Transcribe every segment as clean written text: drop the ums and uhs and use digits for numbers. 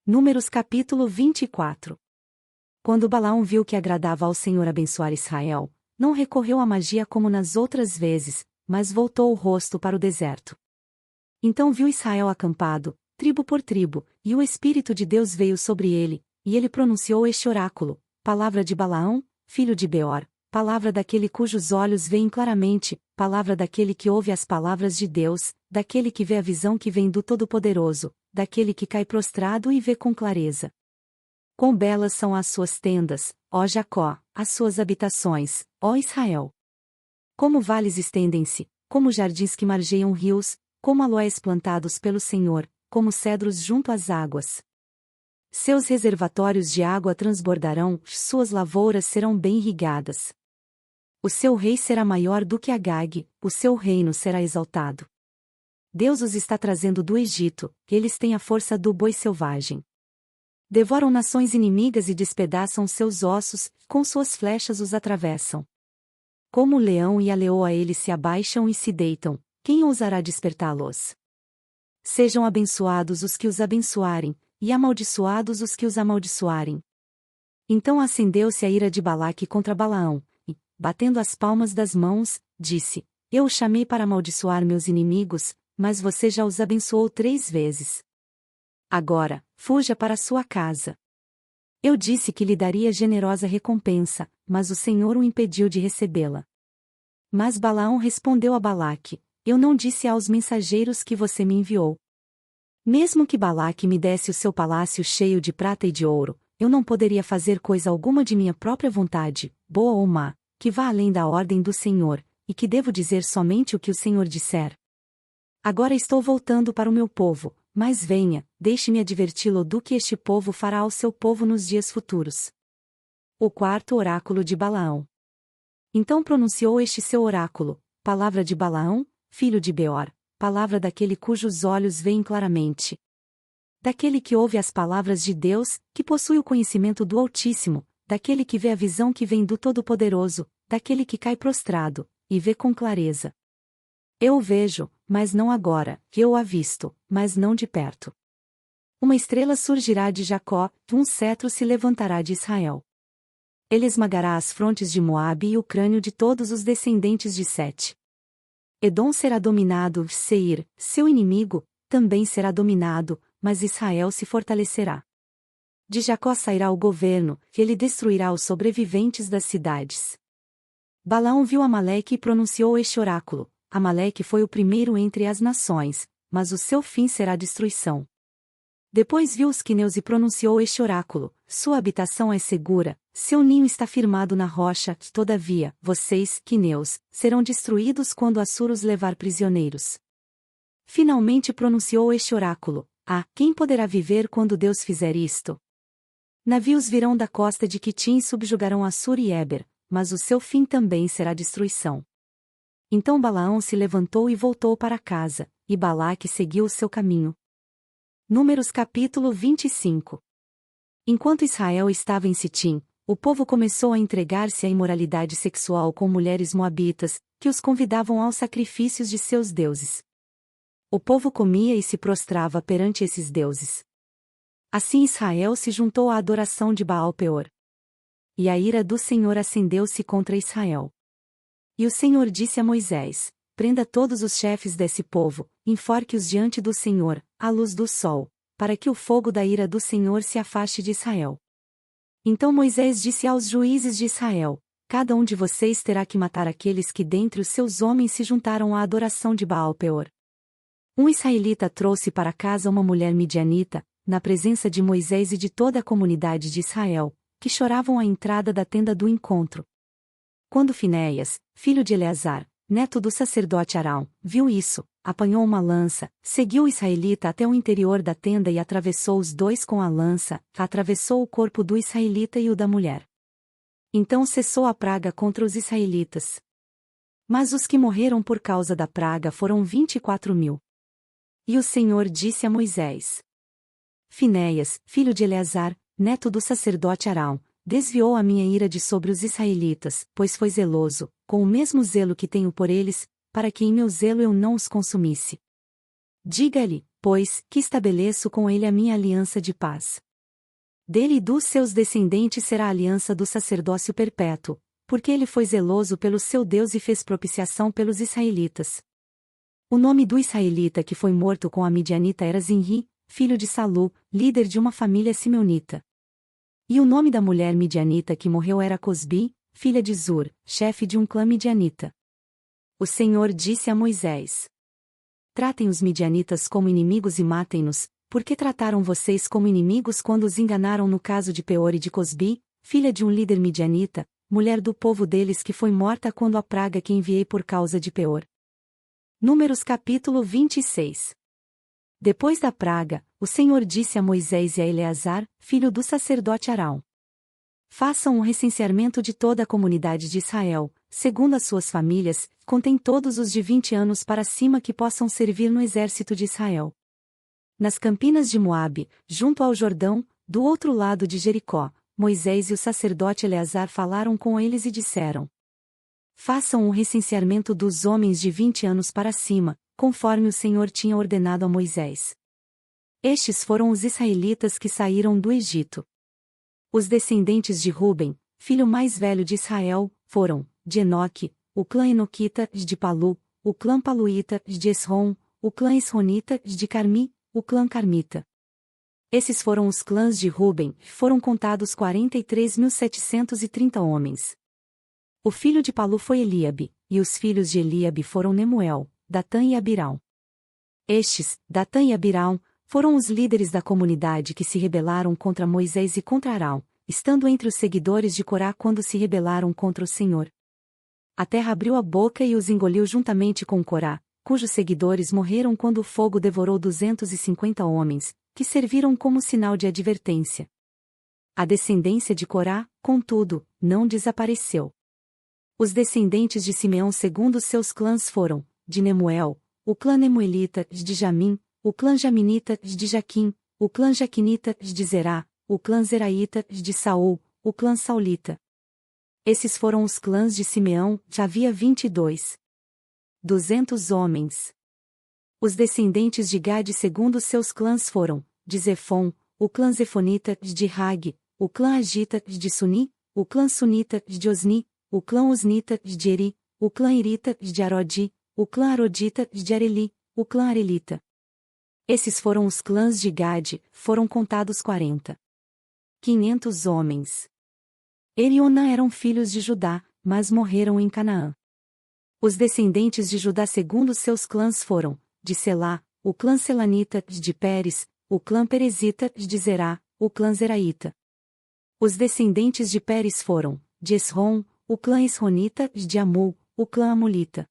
Números capítulo 24. Quando Balaão viu que agradava ao Senhor abençoar Israel, não recorreu à magia como nas outras vezes, mas voltou o rosto para o deserto. Então viu Israel acampado, tribo por tribo, e o Espírito de Deus veio sobre ele, e ele pronunciou este oráculo: palavra de Balaão, filho de Beor, palavra daquele cujos olhos veem claramente, palavra daquele que ouve as palavras de Deus, daquele que vê a visão que vem do Todo-Poderoso, daquele que cai prostrado e vê com clareza. Quão belas são as suas tendas, ó Jacó, as suas habitações, ó Israel! Como vales estendem-se, como jardins que margeiam rios, como aloés plantados pelo Senhor, como cedros junto às águas. Seus reservatórios de água transbordarão, suas lavouras serão bem irrigadas. O seu rei será maior do que Agag, o seu reino será exaltado. Deus os está trazendo do Egito, eles têm a força do boi selvagem. Devoram nações inimigas e despedaçam seus ossos, com suas flechas os atravessam. Como o leão e a leoa eles se abaixam e se deitam, quem ousará despertá-los? Sejam abençoados os que os abençoarem, e amaldiçoados os que os amaldiçoarem. Então acendeu-se a ira de Balaque contra Balaão, e, batendo as palmas das mãos, disse: Eu o chamei para amaldiçoar meus inimigos, mas você já os abençoou 3 vezes. Agora, fuja para sua casa. Eu disse que lhe daria generosa recompensa, mas o Senhor o impediu de recebê-la. Mas Balaão respondeu a Balaque: Eu não disse aos mensageiros que você me enviou. Mesmo que Balaque me desse o seu palácio cheio de prata e de ouro, eu não poderia fazer coisa alguma de minha própria vontade, boa ou má, que vá além da ordem do Senhor, e que devo dizer somente o que o Senhor disser. Agora estou voltando para o meu povo, mas venha, deixe-me adverti-lo do que este povo fará ao seu povo nos dias futuros. O quarto oráculo de Balaão. Então pronunciou este seu oráculo: palavra de Balaão, filho de Beor, palavra daquele cujos olhos veem claramente. Daquele que ouve as palavras de Deus, que possui o conhecimento do Altíssimo, daquele que vê a visão que vem do Todo-Poderoso, daquele que cai prostrado, e vê com clareza. Eu o vejo, mas não agora, eu o avisto, mas não de perto. Uma estrela surgirá de Jacó, um cetro se levantará de Israel. Ele esmagará as frontes de Moabe e o crânio de todos os descendentes de Sete. Edom será dominado, Seir, seu inimigo, também será dominado, mas Israel se fortalecerá. De Jacó sairá o governo, e ele destruirá os sobreviventes das cidades. Balaão viu Amaleque e pronunciou este oráculo: Amaleque foi o primeiro entre as nações, mas o seu fim será destruição. Depois viu os queneus e pronunciou este oráculo: Sua habitação é segura, seu ninho está firmado na rocha, todavia, vocês, queneus, serão destruídos quando Assur os levar prisioneiros. Finalmente pronunciou este oráculo: quem poderá viver quando Deus fizer isto? Navios virão da costa de Quitim e subjugarão Assur e Éber, mas o seu fim também será destruição. Então Balaão se levantou e voltou para casa, e Balaque seguiu o seu caminho. Números capítulo 25. Enquanto Israel estava em Sitim, o povo começou a entregar-se à imoralidade sexual com mulheres moabitas, que os convidavam aos sacrifícios de seus deuses. O povo comia e se prostrava perante esses deuses. Assim Israel se juntou à adoração de Baal-Peor. E a ira do Senhor acendeu-se contra Israel. E o Senhor disse a Moisés: Prenda todos os chefes desse povo, enforque-os diante do Senhor, à luz do sol, para que o fogo da ira do Senhor se afaste de Israel. Então Moisés disse aos juízes de Israel: Cada um de vocês terá que matar aqueles que dentre os seus homens se juntaram à adoração de Baal-Peor. Um israelita trouxe para casa uma mulher midianita, na presença de Moisés e de toda a comunidade de Israel, que choravam à entrada da tenda do encontro. Quando Finéias, filho de Eleazar, neto do sacerdote Arão, viu isso, apanhou uma lança, seguiu o israelita até o interior da tenda e atravessou os dois com a lança, atravessou o corpo do israelita e o da mulher. Então cessou a praga contra os israelitas. Mas os que morreram por causa da praga foram 24.000. E o Senhor disse a Moisés: Finéias, filho de Eleazar, neto do sacerdote Arão, desviou a minha ira de sobre os israelitas, pois foi zeloso, com o mesmo zelo que tenho por eles, para que em meu zelo eu não os consumisse. Diga-lhe, pois, que estabeleço com ele a minha aliança de paz. Dele e dos seus descendentes será a aliança do sacerdócio perpétuo, porque ele foi zeloso pelo seu Deus e fez propiciação pelos israelitas. O nome do israelita que foi morto com a midianita era Zinri, filho de Salu, líder de uma família simeonita. E o nome da mulher midianita que morreu era Cosbi, filha de Zur, chefe de um clã midianita. O Senhor disse a Moisés: Tratem os midianitas como inimigos e matem-nos, porque trataram vocês como inimigos quando os enganaram no caso de Peor e de Cosbi, filha de um líder midianita, mulher do povo deles que foi morta quando a praga que enviei por causa de Peor. Números capítulo 26. Depois da praga, o Senhor disse a Moisés e a Eleazar, filho do sacerdote Arão: Façam um recenseamento de toda a comunidade de Israel, segundo as suas famílias, contem todos os de 20 anos para cima que possam servir no exército de Israel. Nas campinas de Moabe, junto ao Jordão, do outro lado de Jericó, Moisés e o sacerdote Eleazar falaram com eles e disseram: Façam um recenseamento dos homens de 20 anos para cima, conforme o Senhor tinha ordenado a Moisés. Estes foram os israelitas que saíram do Egito. Os descendentes de Ruben, filho mais velho de Israel, foram, de Enoque, o clã Enoquita, de Palu, o clã Paluíta, de Esrom, o clã Esronita, de Carmi, o clã Carmita. Esses foram os clãs de Ruben, foram contados 43.730 homens. O filho de Palu foi Eliabe, e os filhos de Eliabe foram Nemuel, Datã e Abirão. Estes, Datã e Abirão, foram os líderes da comunidade que se rebelaram contra Moisés e contra Arão, estando entre os seguidores de Corá quando se rebelaram contra o Senhor. A terra abriu a boca e os engoliu juntamente com Corá, cujos seguidores morreram quando o fogo devorou 250 homens, que serviram como sinal de advertência. A descendência de Corá, contudo, não desapareceu. Os descendentes de Simeão segundo seus clãs foram, de Nemuel, o clã Nemuelita, de Jamim, o clã Jaminita, de Jaquim, o clã Jaquinita, de Zerá, o clã Zeraíta, de Saul, o clã Saulita. Esses foram os clãs de Simeão, já havia 200 homens. Os descendentes de Gade segundo seus clãs foram, de Zefon, o clã Zefonita, de Rag, o clã Agita, de Suni, o clã Sunita, de Osni, o clã Osnita, de Eri, o clã Irita, de Arodi, o clã Arodita, de Areli, o clã Arelita. Esses foram os clãs de Gade, foram contados 500 homens. Eri e Onã eram filhos de Judá, mas morreram em Canaã. Os descendentes de Judá segundo seus clãs foram, de Selá, o clã Selanita, de Pérez, o clã Perezita, de Zerá, o clã Zeraíta. Os descendentes de Pérez foram, de Esrom, o clã Esronita, de Amul, o clã Amulita.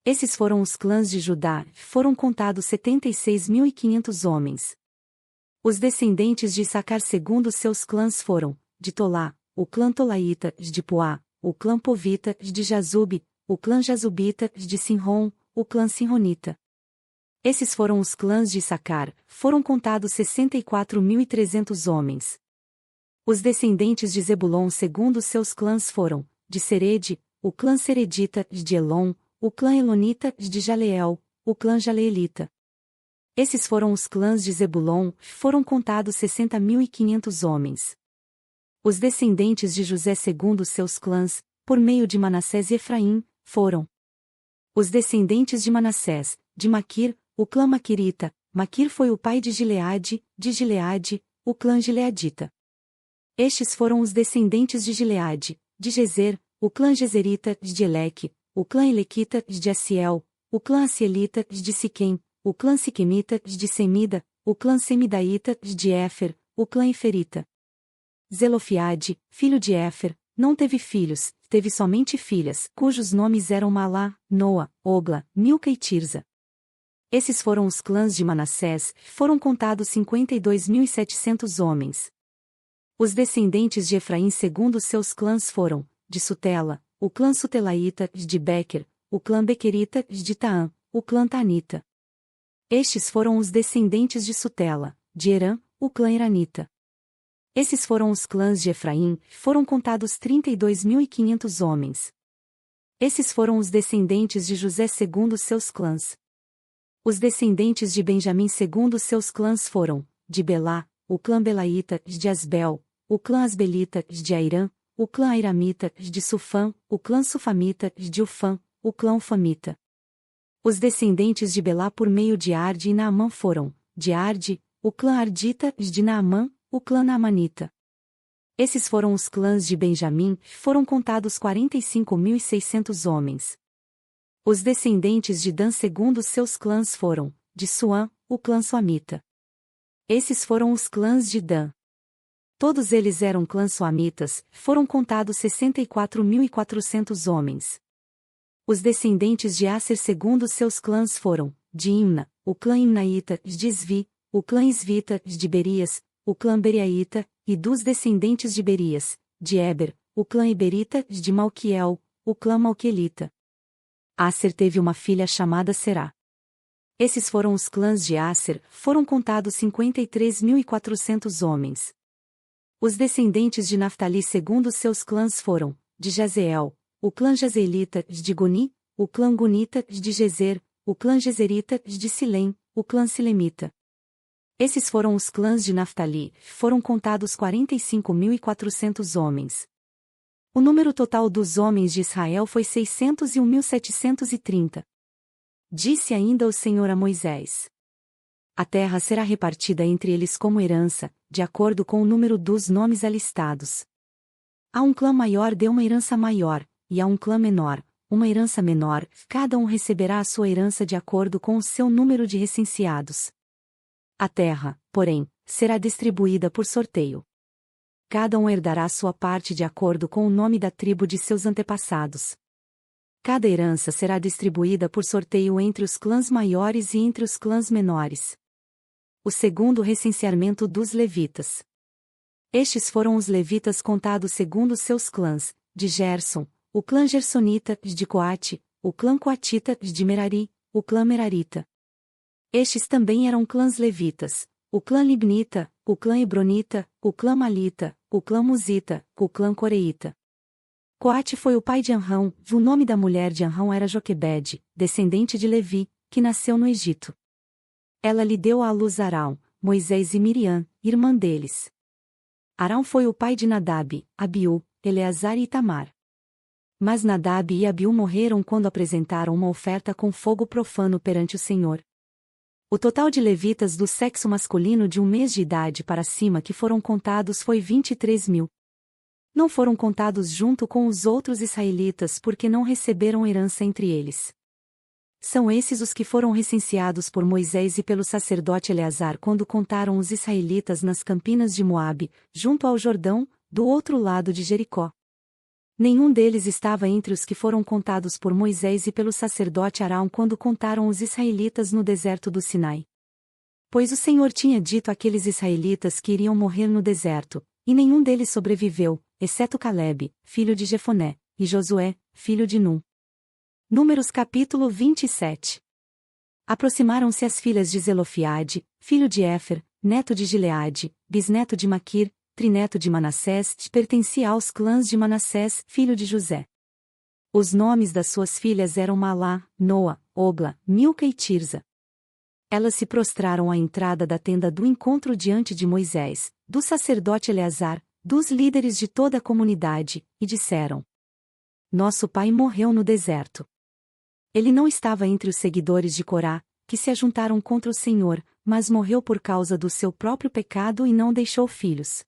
Esses foram os clãs de Judá, foram contados 76.500 homens. Os descendentes de Issacar segundo seus clãs foram, de Tolá, o clã Tolaíta, de Puá, o clã Povita, de Jazube, o clã Jazubita, de Sinrom, o clã Sinronita. Esses foram os clãs de Issacar, foram contados 64.300 homens. Os descendentes de Zebulon segundo seus clãs foram, de Serede, o clã Seredita, de Elon, o clã Elonita, de Jaleel, o clã Jaleelita. Esses foram os clãs de Zebulon, foram contados 60.500 homens. Os descendentes de José segundo seus clãs, por meio de Manassés e Efraim, foram. Os descendentes de Manassés, de Maquir, o clã Maquirita, Maquir foi o pai de Gileade, o clã Gileadita. Estes foram os descendentes de Gileade, de Gezer, o clã Gezerita, de Eleque, o clã Elequita, de Assiel, o clã Assielita, de Siquém, o clã Siquemita, de Semida, o clã Semidaíta, de Éfer, o clã Eferita. Zelofiade, filho de Éfer, não teve filhos, teve somente filhas, cujos nomes eram Malá, Noa, Ogla, Milca e Tirza. Esses foram os clãs de Manassés, foram contados 52.700 homens. Os descendentes de Efraim segundo seus clãs foram, de Sutela, o clã Sutelaíta, de Bequer, o clã Bequerita, de Taã, o clã Tanita. Estes foram os descendentes de Sutela, de Herã, o clã Iranita. Esses foram os clãs de Efraim, foram contados 32.500 homens. Esses foram os descendentes de José segundo seus clãs. Os descendentes de Benjamim segundo seus clãs foram, de Belá, o clã Belaíta, de Asbel, o clã Asbelita, de Airã, o clã Airamita, de Sufã, o clã Sufamita, de Ufã, o clã Ufamita. Os descendentes de Belá por meio de Arde e Naamã foram, de Arde, o clã Ardita, de Naamã, o clã Naamanita. Esses foram os clãs de Benjamim, foram contados 45.600 homens. Os descendentes de Dan segundo seus clãs foram, de Suã, o clã Suamita. Esses foram os clãs de Dan. Todos eles eram clãs suamitas, foram contados 64.400 homens. Os descendentes de Aser segundo seus clãs foram, de Imna, o clã Imnaíta, de Isvi, o clã Isvita, de Berias, o clã Beriaíta, e dos descendentes de Berias, de Eber, o clã Eberita, de Malquiel, o clã Malquielita. Aser teve uma filha chamada Será. Esses foram os clãs de Aser, foram contados 53.400 homens. Os descendentes de Naftali segundo seus clãs foram, de Jazeel, o clã Jazeelita, de Guni, o clã Gunita, de Gezer, o clã Gezerita, de Silém, o clã Silemita. Esses foram os clãs de Naftali, foram contados 45.400 homens. O número total dos homens de Israel foi 601.730. Disse ainda o Senhor a Moisés: a terra será repartida entre eles como herança, de acordo com o número dos nomes alistados. A um clã maior dê uma herança maior, e a um clã menor, uma herança menor, cada um receberá a sua herança de acordo com o seu número de recenseados. A terra, porém, será distribuída por sorteio. Cada um herdará sua parte de acordo com o nome da tribo de seus antepassados. Cada herança será distribuída por sorteio entre os clãs maiores e entre os clãs menores. O segundo recenseamento dos levitas. Estes foram os levitas contados segundo seus clãs, de Gerson, o clã Gersonita, de Coate, o clã Coatita, de Merari, o clã Merarita. Estes também eram clãs levitas, o clã Libnita, o clã Hebronita, o clã Malita, o clã Musita, o clã Coreita. Coate foi o pai de Anrão, o nome da mulher de Anrão era Joquebede, descendente de Levi, que nasceu no Egito. Ela lhe deu à luz Arão, Moisés e Miriam, irmã deles. Arão foi o pai de Nadab, Abiú, Eleazar e Itamar. Mas Nadab e Abiú morreram quando apresentaram uma oferta com fogo profano perante o Senhor. O total de levitas do sexo masculino de 1 mês de idade para cima que foram contados foi 23.000. Não foram contados junto com os outros israelitas porque não receberam herança entre eles. São esses os que foram recenseados por Moisés e pelo sacerdote Eleazar quando contaram os israelitas nas campinas de Moabe, junto ao Jordão, do outro lado de Jericó. Nenhum deles estava entre os que foram contados por Moisés e pelo sacerdote Arão quando contaram os israelitas no deserto do Sinai. Pois o Senhor tinha dito àqueles israelitas que iriam morrer no deserto, e nenhum deles sobreviveu, exceto Calebe, filho de Jefoné, e Josué, filho de Num. Números capítulo 27. Aproximaram-se as filhas de Zelofiade, filho de Éfer, neto de Gileade, bisneto de Maquir, trineto de Manassés, pertencia aos clãs de Manassés, filho de José. Os nomes das suas filhas eram Malá, Noa, Ogla, Milca e Tirza. Elas se prostraram à entrada da tenda do encontro diante de Moisés, do sacerdote Eleazar, dos líderes de toda a comunidade, e disseram: nosso pai morreu no deserto. Ele não estava entre os seguidores de Corá, que se ajuntaram contra o Senhor, mas morreu por causa do seu próprio pecado e não deixou filhos.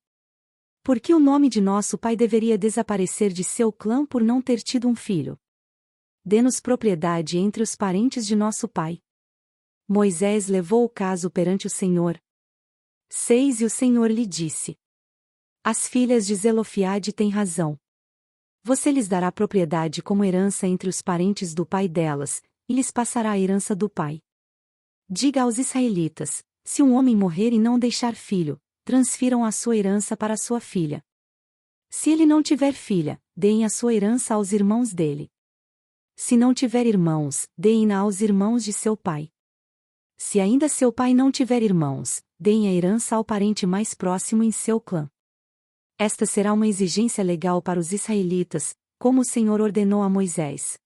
Por que o nome de nosso pai deveria desaparecer de seu clã por não ter tido um filho? Dê-nos propriedade entre os parentes de nosso pai. Moisés levou o caso perante o Senhor. 6 E o Senhor lhe disse: as filhas de Zelofiade têm razão. Você lhes dará propriedade como herança entre os parentes do pai delas, e lhes passará a herança do pai. Diga aos israelitas: se um homem morrer e não deixar filho, transfiram a sua herança para sua filha. Se ele não tiver filha, deem a sua herança aos irmãos dele. Se não tiver irmãos, deem-na aos irmãos de seu pai. Se ainda seu pai não tiver irmãos, deem a herança ao parente mais próximo em seu clã. Esta será uma exigência legal para os israelitas, como o Senhor ordenou a Moisés.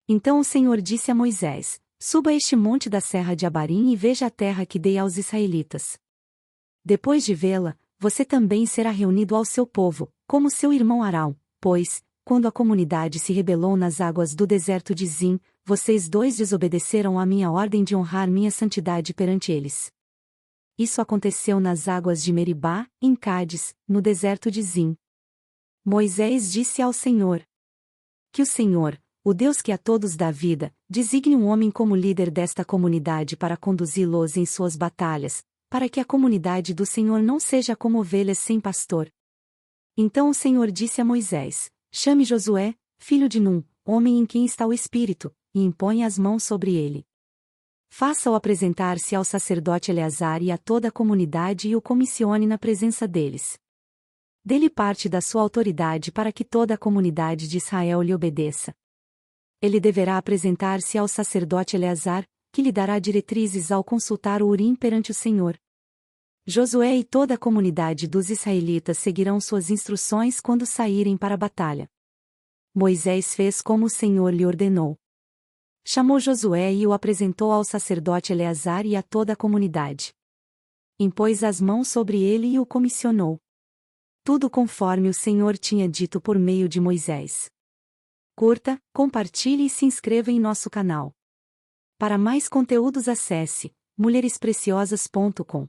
Então o Senhor disse a Moisés: Suba a este monte da serra de Abarim e veja a terra que dei aos israelitas. Depois de vê-la, você também será reunido ao seu povo, como seu irmão Arão, pois, quando a comunidade se rebelou nas águas do deserto de Zim, vocês dois desobedeceram à minha ordem de honrar minha santidade perante eles. Isso aconteceu nas águas de Meribá, em Cádiz, no deserto de Zim. Moisés disse ao Senhor: Que o Senhor, o Deus que a todos dá vida, designe um homem como líder desta comunidade para conduzi-los em suas batalhas, para que a comunidade do Senhor não seja como ovelhas sem pastor. Então o Senhor disse a Moisés: Chame Josué, filho de Num, homem em quem está o Espírito, e imponha as mãos sobre ele. Faça-o apresentar-se ao sacerdote Eleazar e a toda a comunidade e o comissione na presença deles. Dê-lhe parte da sua autoridade para que toda a comunidade de Israel lhe obedeça. Ele deverá apresentar-se ao sacerdote Eleazar, que lhe dará diretrizes ao consultar o Urim perante o Senhor. Josué e toda a comunidade dos israelitas seguirão suas instruções quando saírem para a batalha. Moisés fez como o Senhor lhe ordenou. Chamou Josué e o apresentou ao sacerdote Eleazar e a toda a comunidade. Impôs as mãos sobre ele e o comissionou. Tudo conforme o Senhor tinha dito por meio de Moisés. Curta, compartilhe e se inscreva em nosso canal. Para mais conteúdos acesse mulherespreciosas.com.